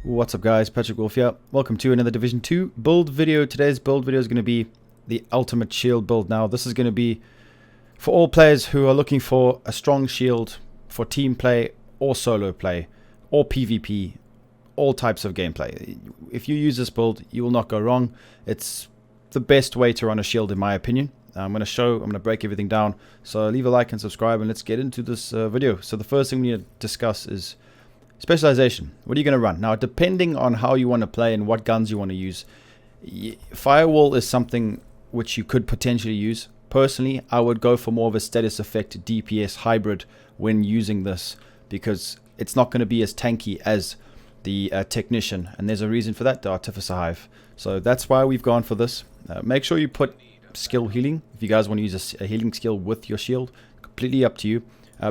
What's up guys, Patrick Wolf here. Welcome to another Division 2 build video. Today's build video is going to be the ultimate shield build. Now this is going to be for all players who are looking for a strong shield for team play or solo play or PvP, all types of gameplay. If you use this build, you will not go wrong. It's the best way to run a shield in my opinion. I'm going to break everything down. So leave a like and subscribe and let's get into this video. So the first thing we need to discuss is Specialization. What are you going to run? Now, depending on how you want to play and what guns you want to use, Firewall is something which you could potentially use. Personally, I would go for more of a status effect DPS hybrid when using this because it's not going to be as tanky as the Technician, and there's a reason for that, the Artificer Hive. So that's why we've gone for this. Make sure you put skill healing if you guys want to use a healing skill with your shield. Completely up to you,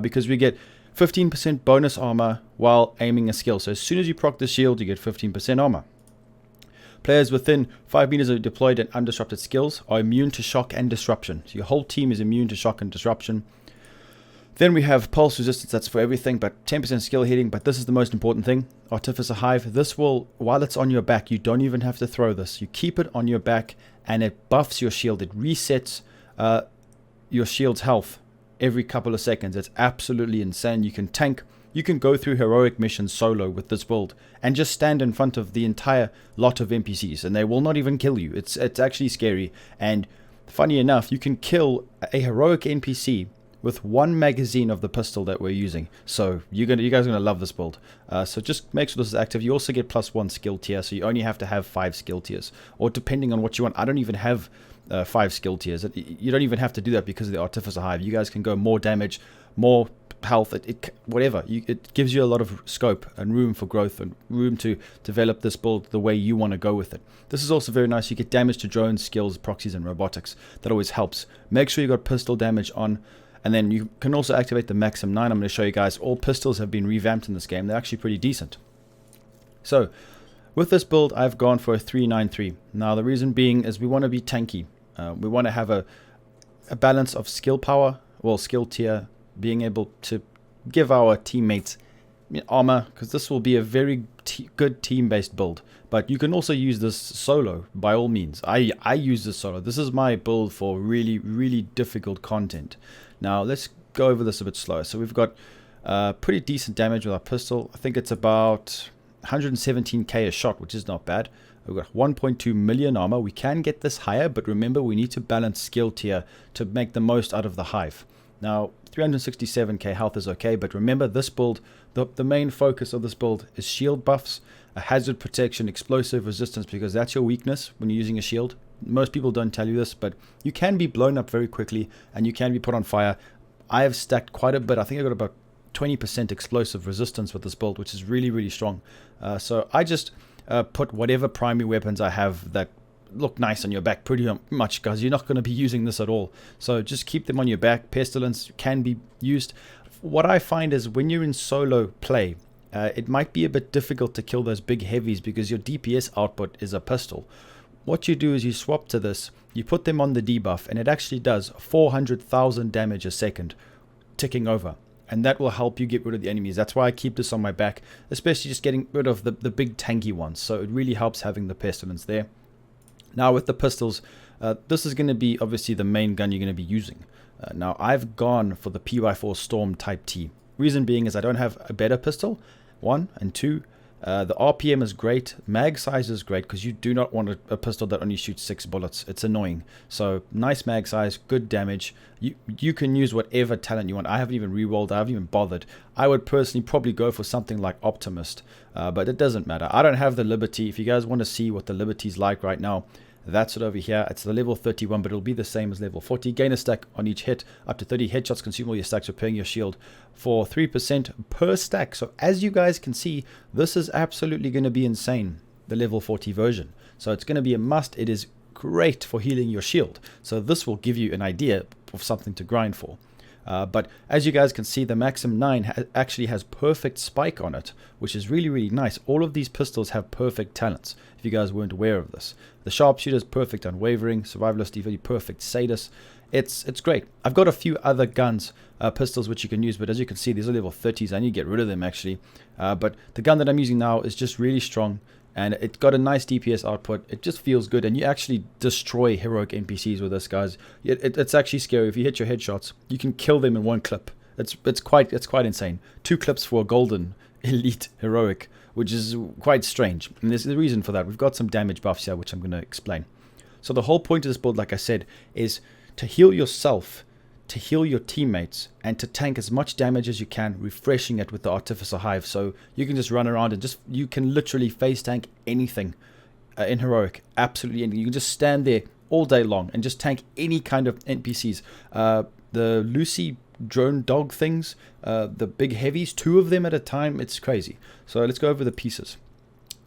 because we get 15% bonus armor while aiming a skill. So as soon as you proc the shield, you get 15% armor. Players within 5 meters of deployed and undisrupted skills are immune to shock and disruption. So your whole team is immune to shock and disruption. Then we have pulse resistance. That's for everything, but 10% skill healing. But this is the most important thing. Artificer Hive. This will, while it's on your back, you don't even have to throw this. You keep it on your back and it buffs your shield. It resets your shield's health every couple of seconds. It's absolutely insane. You can tank, you can go through heroic missions solo with this build and just stand in front of the entire lot of NPCs and they will not even kill you. It's actually scary. And funny enough, you can kill a heroic NPC with one magazine of the pistol that we're using. So you guys are gonna love this build. So just make sure this is active. You also get +1 skill tier, so you only have to have 5 skill tiers, or depending on what you want. I don't even have 5 skill tiers. You don't even have to do that because of the Artificer Hive. You guys can go more damage, more health, whatever. It gives you a lot of scope and room for growth and room to develop this build the way you want to go with it. This is also very nice. You get damage to drones, skills, proxies, and robotics. That always helps. Make sure you got pistol damage on. And then you can also activate the Maxim 9. I'm going to show you guys. All pistols have been revamped in this game. They're actually pretty decent. So with this build, I've gone for a 393. Now the reason being is we want to be tanky. We want to have a balance of skill power, well, skill tier, being able to give our teammates armor, because this will be a very good team-based build. But you can also use this solo by all means. I use this solo. This is my build for really, really difficult content. Now let's go over this a bit slower. So we've got pretty decent damage with our pistol. I think it's about 117k a shot, which is not bad. We've got 1.2 million armor. We can get this higher, but remember we need to balance skill tier to make the most out of the Hive. Now 367k health is okay, but remember this build, the main focus of this build is shield buffs, a hazard protection, explosive resistance, because that's your weakness when you're using a shield. Most people don't tell you this, but you can be blown up very quickly and you can be put on fire. I have stacked quite a bit. I think I got about 20% explosive resistance with this build, which is really, really strong. So I just put whatever primary weapons I have that look nice on your back pretty much, because you're not going to be using this at all. So just keep them on your back. Pestilence can be used. What I find is when you're in solo play, it might be a bit difficult to kill those big heavies because your DPS output is a pistol. What you do is you swap to this, you put them on the debuff, and it actually does 400,000 damage a second ticking over. And that will help you get rid of the enemies. That's why I keep this on my back, especially just getting rid of the big tanky ones. So it really helps having the Pestilence there. Now with the pistols, this is going to be obviously the main gun you're going to be using. Now I've gone for the PY4 Storm Type T. Reason being is I don't have a better pistol, 1, and 2. The RPM is great, mag size is great, because you do not want a pistol that only shoots 6 bullets. It's annoying. So nice mag size, good damage. You can use whatever talent you want. I haven't even re-rolled, I haven't even bothered. I would personally probably go for something like Optimist, but it doesn't matter. I don't have the Liberty. If you guys want to see what the Liberty's like right now, that's it over here. It's the level 31, but it'll be the same as level 40. Gain a stack on each hit. Up to 30 headshots consume all your stacks, repairing your shield for 3% per stack. So as you guys can see, this is absolutely going to be insane, the level 40 version. So it's going to be a must. It is great for healing your shield. So this will give you an idea of something to grind for. But as you guys can see, the Maxim 9 actually has perfect spike on it, which is really, really nice. All of these pistols have perfect talents, if you guys weren't aware of this. The sharpshooter is perfect unwavering, survivalist, perfect sadist, it's great. I've got a few other guns, pistols, which you can use, but as you can see, these are level 30s. I need to get rid of them actually. But the gun that I'm using now is just really strong, and it's got a nice DPS output. It just feels good, and you actually destroy heroic NPCs with this, guys. It's actually scary. If you hit your headshots, you can kill them in one clip. It's quite insane. 2 clips for a golden elite heroic, which is quite strange. And there's a reason for that. We've got some damage buffs here, which I'm going to explain. So the whole point of this build, like I said, is to heal yourself, to heal your teammates, and to tank as much damage as you can, refreshing it with the Artificer Hive. So you can just run around and you can literally face tank anything in heroic, absolutely anything. You can just stand there all day long and just tank any kind of NPCs. The Lucy drone dog things, the big heavies, 2 of them at a time. It's crazy. So let's go over the pieces.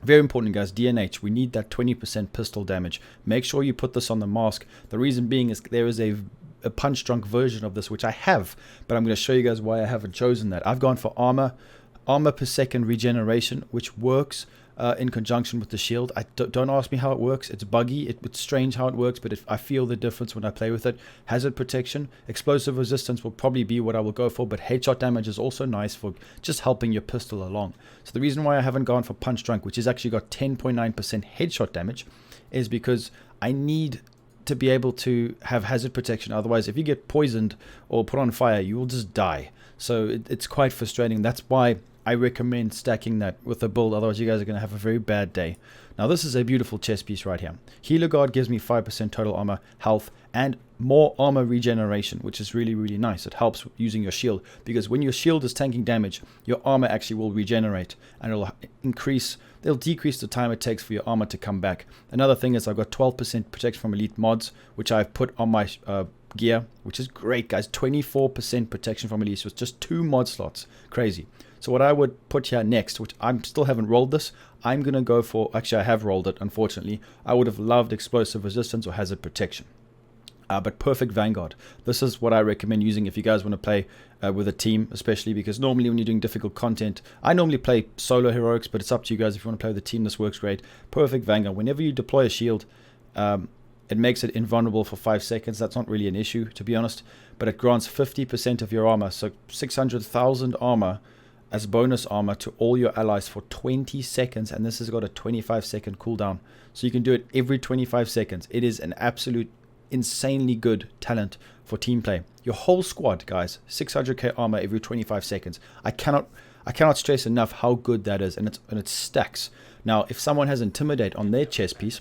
Very important, guys. DNH, we need that 20% pistol damage. Make sure you put this on the mask. The reason being is there is a punch drunk version of this, which I have, but I'm going to show you guys why I haven't chosen that. I've gone for armor per second regeneration, which works in conjunction with the shield. Don't ask me how it works. It's buggy. It's strange how it works, but I feel the difference when I play with it. Hazard protection, explosive resistance will probably be what I will go for, but headshot damage is also nice for just helping your pistol along. So the reason why I haven't gone for punch drunk, which has actually got 10.9% headshot damage, is because I need to be able to have hazard protection. Otherwise, if you get poisoned or put on fire, you will just die. So it's quite frustrating. That's why I recommend stacking that with a build. Otherwise, you guys are going to have a very bad day. Now, this is a beautiful chest piece right here. Healer Guard gives me 5% total armor, health, and more armor regeneration, which is really, really nice. It helps using your shield, because when your shield is tanking damage, your armor actually will regenerate, and it'll decrease the time it takes for your armor to come back. Another thing is I've got 12% protection from elite mods, which I've put on my gear, which is great, guys. 24% protection from elite with just 2 mod slots. Crazy. So what I would put here next, which I still haven't rolled this, I'm going to go for, actually I have rolled it, unfortunately. I would have loved explosive resistance or hazard protection. But Perfect Vanguard. This is what I recommend using if you guys want to play with a team, especially because normally when you're doing difficult content, I normally play solo heroics, but it's up to you guys. If you want to play with a team, this works great. Perfect Vanguard. Whenever you deploy a shield, it makes it invulnerable for 5 seconds. That's not really an issue, to be honest, but it grants 50% of your armor, so 600,000 armor as bonus armor to all your allies for 20 seconds, and this has got a 25-second cooldown, so you can do it every 25 seconds. It is an absolute insanely good talent for team play. Your whole squad, guys, 600k armor every 25 seconds. I cannot stress enough how good that is, and it stacks. Now, if someone has Intimidate on their chest piece,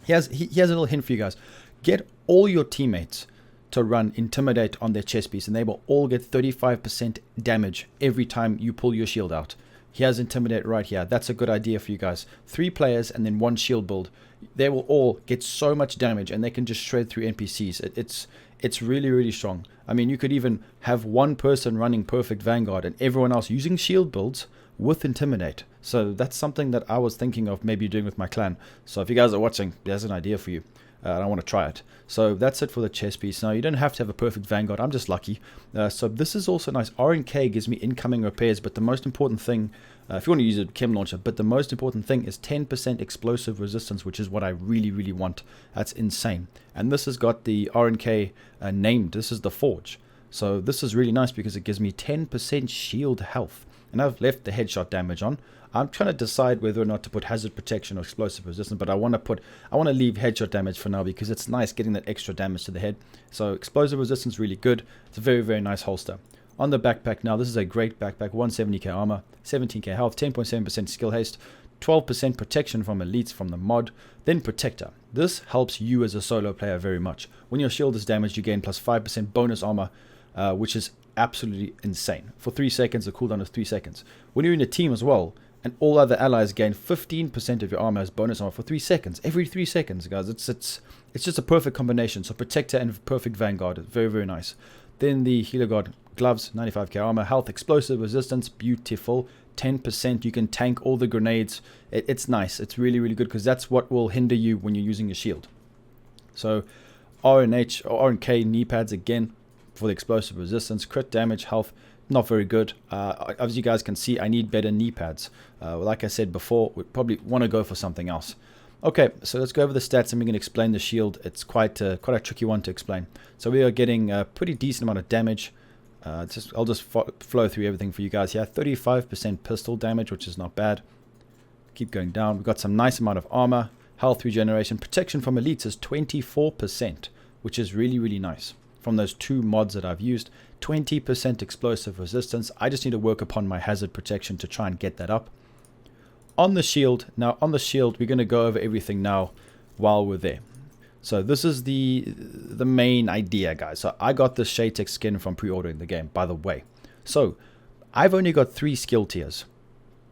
he has a little hint for you guys. Get all your teammates to run Intimidate on their chest piece, and they will all get 35% damage every time you pull your shield out. He has Intimidate right here. That's a good idea for you guys. 3 players and then 1 shield build. They will all get so much damage, and they can just shred through NPCs. It's really, really strong. I mean, you could even have 1 person running Perfect Vanguard and everyone else using shield builds with Intimidate. So that's something that I was thinking of maybe doing with my clan. So if you guys are watching, there's an idea for you. And I want to try it. So that's it for the chest piece. Now, you don't have to have a Perfect Vanguard. I'm just lucky. So this is also nice. RNK gives me incoming repairs, but the most important thing, if you want to use a chem launcher, but the most important thing is 10% explosive resistance, which is what I really, really want. That's insane. And this has got the RNK named. This is the Forge. So this is really nice because it gives me 10% shield health. And I've left the headshot damage on. I'm trying to decide whether or not to put hazard protection or explosive resistance, but I want to leave headshot damage for now because it's nice getting that extra damage to the head. So explosive resistance really good. It's a very, very nice holster. On the backpack now, this is a great backpack. 170k armor, 17k health, 10.7% skill haste, 12% protection from elites from the mod, then protector. This helps you as a solo player very much. When your shield is damaged, you gain plus 5% bonus armor, which is absolutely insane. For 3 seconds, the cooldown is 3 seconds. When you're in a team as well, and all other allies gain 15% of your armor as bonus armor for 3 seconds. Every 3 seconds, guys. It's just a perfect combination. So Protector and Perfect Vanguard is very, very nice. Then the Healer Guard gloves, 95k armor, health, explosive resistance, beautiful. 10%. You can tank all the grenades. It's nice. It's really, really good because that's what will hinder you when you're using a shield. So RNH or RNK knee pads again for the explosive resistance, crit damage, health. Not very good. As you guys can see, I need better knee pads. Like I said before, we probably want to go for something else. Okay, so let's go over the stats and we can explain the shield. It's quite a tricky one to explain. So we are getting a pretty decent amount of damage. I'll just flow through everything for you guys here. 35% pistol damage, which is not bad. Keep going down. We've got some nice amount of armor, health regeneration, protection from elites is 24%, which is really, really nice. From those 2 mods that I've used, 20% explosive resistance. I just need to work upon my hazard protection to try and get that up. On the shield, we're going to go over everything now while we're there. So this is the main idea, guys. So I got this Shadetech skin from pre-ordering the game, by the way. So I've only got 3 skill tiers.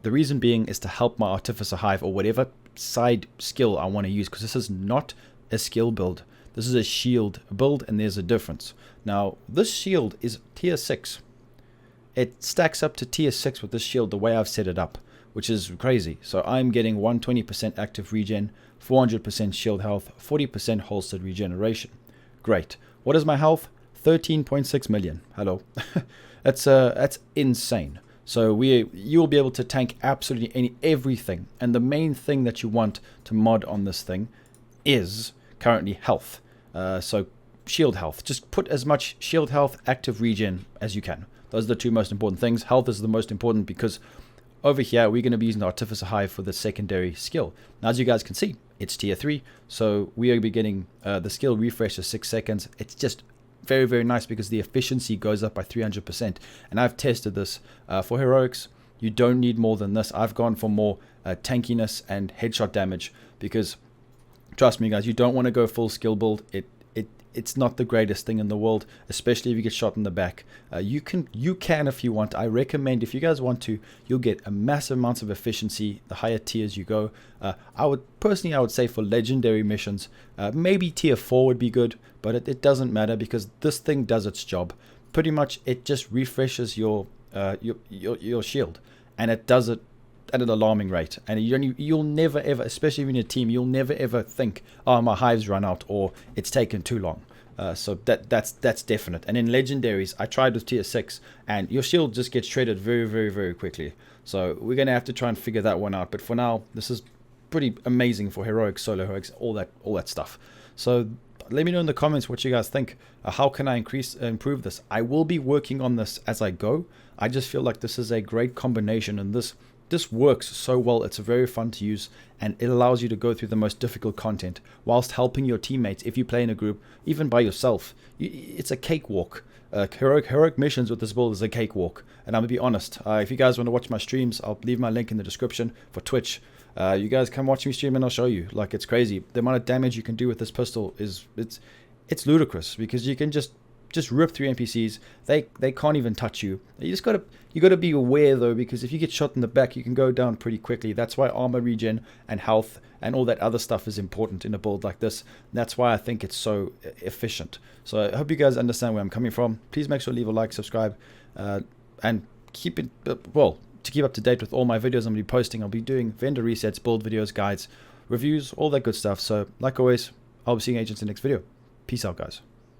The reason being is to help my Artificer Hive or whatever side skill I want to use, because this is not a skill build. This is a shield build, and there's a difference. Now, this shield is tier 6. It stacks up to tier 6 with this shield the way I've set it up, which is crazy. So I'm getting 120% active regen, 400% shield health, 40% holstered regeneration. Great. What is my health? 13.6 million. Hello. That's insane. So you'll be able to tank absolutely everything. And the main thing that you want to mod on this thing is currently health. So shield health. Just put as much shield health, active regen as you can. Those are the 2 most important things. Health is the most important because over here, we're going to be using the Artificer Hive for the secondary skill. Now, as you guys can see, it's tier 3. So we are getting the skill refresh of 6 seconds. It's just very, very nice because the efficiency goes up by 300%. And I've tested this for heroics. You don't need more than this. I've gone for more tankiness and headshot damage because, trust me, guys, you don't want to go full skill build. It's not the greatest thing in the world, especially if you get shot in the back. You can if you want. I recommend, if you guys want to, you'll get a massive amount of efficiency the higher tiers you go. I would say for legendary missions, maybe tier 4 would be good, but it doesn't matter because this thing does its job. Pretty much, it just refreshes your shield, and it does it at an alarming rate. And you'll never ever, especially in your team, you'll never ever think, oh, my hives run out or it's taken too long. So that's definite. And in legendaries, I tried with tier 6 and your shield just gets shredded very, very, very quickly. So we're going to have to try and figure that one out. But for now, this is pretty amazing for heroics, solo heroics, all that stuff. So let me know in the comments what you guys think. How can I improve this? I will be working on this as I go. I just feel like this is a great combination, and this works so well. It's very fun to use, and it allows you to go through the most difficult content whilst helping your teammates. If you play in a group, even by yourself, it's a cakewalk. Heroic missions with this build is a cakewalk. And I'm going to be honest, if you guys want to watch my streams, I'll leave my link in the description for Twitch. You guys come watch me stream and I'll show you. Like, it's crazy. The amount of damage you can do with this pistol is it's ludicrous, because you can just rip through NPCs. They can't even touch you. You gotta be aware though, because if you get shot in the back, you can go down pretty quickly. That's why armor regen and health and all that other stuff is important in a build like this. That's why I think it's so efficient. So I hope you guys understand where I'm coming from. Please make sure to leave a like, subscribe, and keep it to keep up to date with all my videos I'm going to be posting. I'll be doing vendor resets, build videos, guides, reviews, all that good stuff. So like always, I'll be seeing agents in the next video. Peace out, guys.